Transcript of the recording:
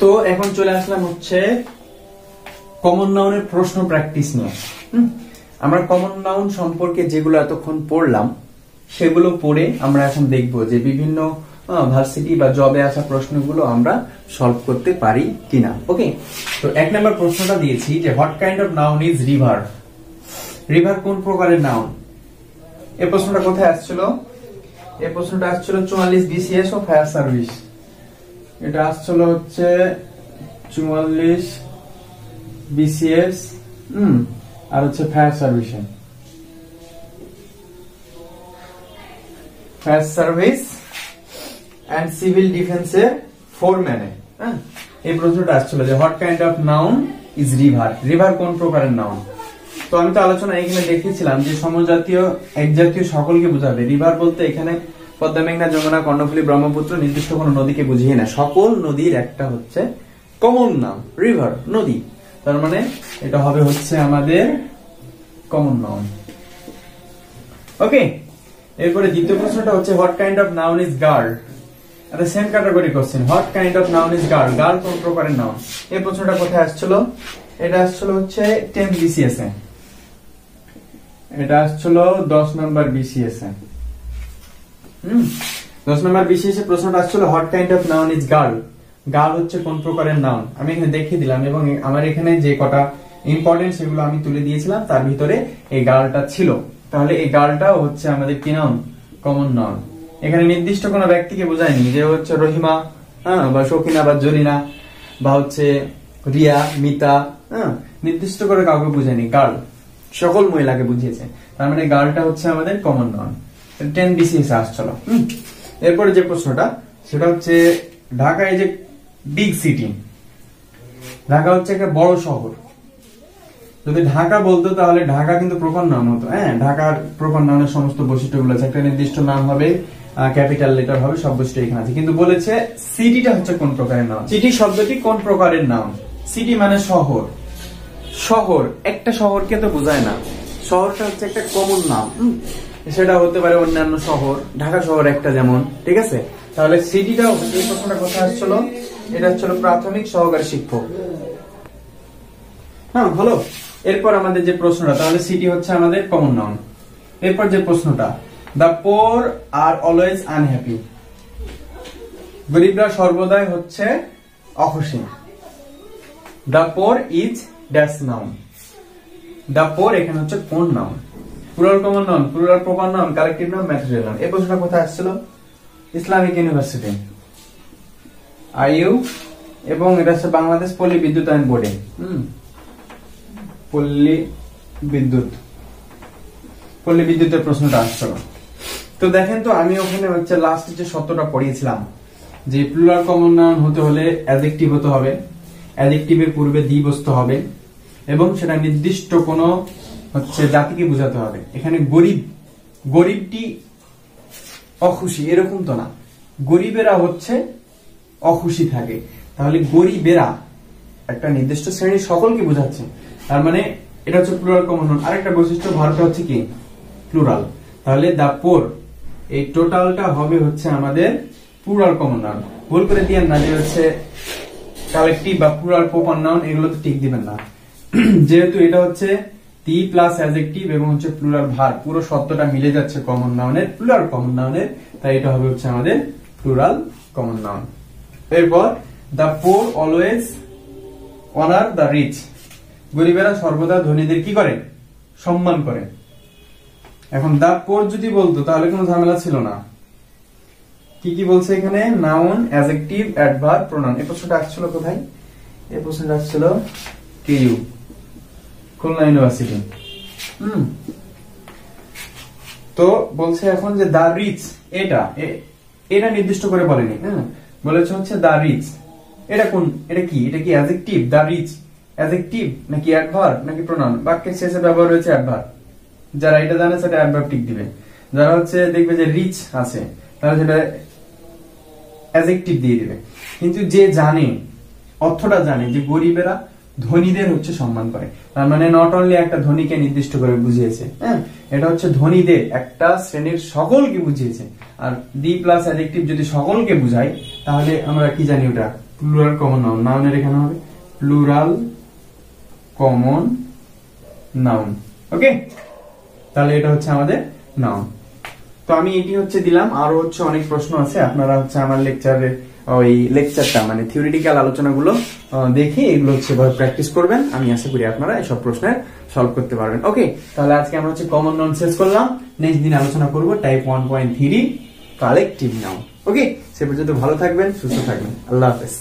তো এখন চলে আসলাম হচ্ছে কমন নাউনের প্রশ্ন প্র্যাকটিস নিয়ে। আমরা কমন নাউন সম্পর্কে যেগুলো এতক্ষণ পড়লাম সেগুলো পড়ে আমরা এখন দেখব যে বিভিন্ন ভার্সিটি বা জবে আসা প্রশ্নগুলো আমরা সলভ করতে পারি কিনা। ওকে, তো 1 নম্বর প্রশ্নটা দিয়েছি যে what kind of noun is river. River কোন প্রকারের নাউন? এই প্রশ্নটা কোথায় আসছিল? এই প্রশ্নটা আসছিল 44 বিসিএস ও ফায়ার সার্ভিস। এটা আসছিল হচ্ছে 44 বিসিএস আর হচ্ছে ফায়ার সার্ভিসে, ফায়ার সার্ভিস এন্ড সিভিল ডিফেন্সের ফোরম্যানে এই প্রশ্নটা আসছিল যে what kind of noun is river. River কোন প্রকারের নাউন? তো আমি তো আলোচনা এখানে দেখিয়েছিলাম যে সমজাতীয় একজাতীয় সকলকে বোঝাবে। রিভার বলতে এখানে পদ্মা, মেঘনা, যমুনা, কর্ণফুলী, ব্রহ্মপুত্র নির্দিষ্ট কোন নদীকে বুঝিয়ে না, সকল নদীর একটা হচ্ছে কমন নাম রিভার, নদী। তার মানে এটা হবে হচ্ছে আমাদের কমন নাউন। ওকে, এরপরে দ্বিতীয় প্রশ্নটা হচ্ছে what kind of noun is girl. এটা same category question. What kind of noun is girl. Girl কোন প্রকারের নাউন? এই প্রশ্নটা কোথায় আসছিল? এটা আসছিল হচ্ছে 10 বিসিএস এ। এটা আসছিল 10 নম্বর বিসিএস এ। 10 নম্বর বিসিএস এ প্রশ্নটা আসছিল what kind of noun is girl. Girl হচ্ছে কোন প্রকারের নাউন? আমি এখানে দেখিয়ে দিলাম এবং আমার এখানে যে কটা ইম্পর্টেন্ট সেগুলো আমি তুলে দিয়েছিলাম, তার ভিতরে এই গার্লটা ছিল। তাহলে এই গার্লটাও হচ্ছে আমাদের কি নাউন? Common noun. এখানে নির্দিষ্ট কোনো ব্যক্তিকে বোঝায়নি যে হচ্ছে রহিমা বা শকিনা বা জরিনা বা হচ্ছে রিয়া, মিতা, নির্দিষ্ট করে কাউকে বুঝায়নি। গার্ল সকল মহিলাকে বুঝিয়েছে। তার মানে গার্লটা হচ্ছে আমাদের কমন নাউন। 10 বিসিএস আসছিল। এরপরে যে প্রশ্নটা সেটা হচ্ছে ঢাকা এই যে বিগ সিটি, ঢাকা হচ্ছে একটা বড় শহর। যদি ঢাকা বলতো তাহলে ঢাকা কিন্তু প্রপার নাউন হতো। ঢাকার প্রপার নাউনের সমস্ত বৈশিষ্ট্যগুলো আছে, একটা নির্দিষ্ট নাম হবে, ক্যাপিটাল লেটার হবে, সব বৈশিষ্ট্য এখানে আছে। কিন্তু বলেছে সিটিটা হচ্ছে কোন প্রকারের নাউন। সিটি শব্দটি কোন প্রকারের নাউন? সিটি মানে শহর। শহর একটা শহরকে তো বোঝায় না, শহরটা হচ্ছে একটা কমন নাম। সেটা হতে পারে অন্যান্য শহর, ঢাকা শহর একটা যেমন, ঠিক আছে। তাহলে সিটিটাও, এই প্রশ্নটা কোথায় আসছিল? এটা হচ্ছিল প্রাথমিক সহকারী শিক্ষক। ভালো। এরপর আমাদের যে প্রশ্নটা, তাহলে সিটি হচ্ছে আমাদের কমন নাউন। এরপর যে প্রশ্নটা, the poor are always unhappy. গরিবরা সর্বদাই হচ্ছে অখুশি। The poor is dash noun. The poor এখানে হচ্ছে কোন নাউন? Plural common noun, plural proper noun, collective noun, material noun. এই প্রশ্নটা কোথায় আসছিল? ইসলামিক ইউনিভার্সিটি, আইইউ, এবং এটা হচ্ছে বাংলাদেশ পল্লী বিদ্যুতায়ন বোর্ডে। পল্লী বিদ্যুতের প্রশ্নটা আসছিল। তো দেখেন তো, আমি ওখানে হচ্ছে লাস্ট যে শর্তটা পড়িয়েছিলাম যে প্লুরাল কমন নাউন হতে হলে অ্যাডজেক্টিভ হতে হবে, অ্যাডজেক্টিভের পূর্বে দি বসতে হবে এবং সেটা নির্দিষ্ট কোন হচ্ছে জাতিকে বোঝাতে হবে। এখানে গরিবটি অখুশি এরকম তো না, গরিবেরা হচ্ছে অখুশি থাকে। তাহলে গরিবেরা একটা নির্দিষ্ট শ্রেণীর সকলকে বোঝাচ্ছে। তার মানে এটা হচ্ছে প্লুরাল কমন নাউন। আরেকটা বৈশিষ্ট্য, ভার্বটা হচ্ছে কি? প্লুরাল। তাহলে দা পোর, এই টোটালটা হবে হচ্ছে আমাদের প্লুরাল কমন নাউন। ভুল করে দিয়েন না যে হচ্ছে কালেক্টিভ বা প্লুরাল প্রপার নাউন, এগুলো তো ঠিক দিবেন না। যেহেতু এটা হচ্ছে টি প্লাস অ্যাডজেক্টিভ এবং হচ্ছে প্লুরাল ভার্ব, পুরো শব্দটা মিলে যাচ্ছে কমন নাউনের, প্লুরাল কমন নাউনের, তাই এটা হবে হচ্ছে আমাদের প্লুরাল কমন নাউন। এরপর দা পোর অলওয়েজ অনার দা রিচ। গরিবেরা সর্বদা ধনীদের কি করে? সম্মান করে। এখন দা পোর যদি বলতো তাহলে কোনো ঝামেলা ছিল না। কি কি বলছে এখানে? Noun, adjective, adverb, pronoun. এই প্রশ্নটা আসছিল কোথায়? এই প্রশ্নটা আসছিল কেইউ, খুলনা ইউনিভার্সিটি। তো বলছে এখন যে দা রিচ, এটা নির্দিষ্ট করে বলেনি। বলেছে হচ্ছে দা রিচ। এটা কোন? এটা কি অ্যাডজেক্টিভ? দা রিচ অ্যাডজেক্টিভ নাকি অ্যাডভার্ব নাকি প্রোনাউন? বাক্যের শেষে ব্যবহার হয়েছে অ্যাডভার্ব। যারা এটা জানে সেটা অ্যাডভার্ব টিক দিবে। যারা হচ্ছে দেখবে যে রিচ আছে তারা সেটা অ্যাডজেক্টিভ দিয়ে দিবে। কিন্তু যে জানে, অর্থটা জানে যে গরিবেরা ধনীদের হচ্ছে সম্মান করে, তার মানে নট অনলি একটা ধনীকে নির্দিষ্ট করে বুঝিয়েছে, এটা হচ্ছে ধনীদের একটা শ্রেণীর সকলকে বুঝিয়েছে। আর দি প্লাস অ্যাডজেক্টিভ যদি সকলকে বুঝায় তাহলে আমরা কি জানি? ওটা প্লুরাল কমন নাউন, নাউনের এখানে হবে প্লুরাল কমন নাউন। ওকে, তাহলে এটা হচ্ছে আমাদের নাউন। তো আমি এটি হচ্ছে দিলাম, আরো হচ্ছে অনেক প্রশ্ন আছে, আপনারা হচ্ছে আমার লেকচারে ওই লেকচারটা মানে থিওরিটিক্যাল আলোচনাগুলো দেখে এগুলো হচ্ছে প্র্যাকটিস করবেন। আমি আশা করি আপনারা এইসব প্রশ্নের সলভ করতে পারবেন। ওকে, তাহলে আজকে আমরা হচ্ছে কমন নাউন শেষ করলাম। নেক্সট দিন আলোচনা করব টাইপ 1.3 কালেকটিভ নাউন। ওকে, সে পর্যন্ত ভালো থাকবেন, সুস্থ থাকবেন, আল্লাহ হাফেজ।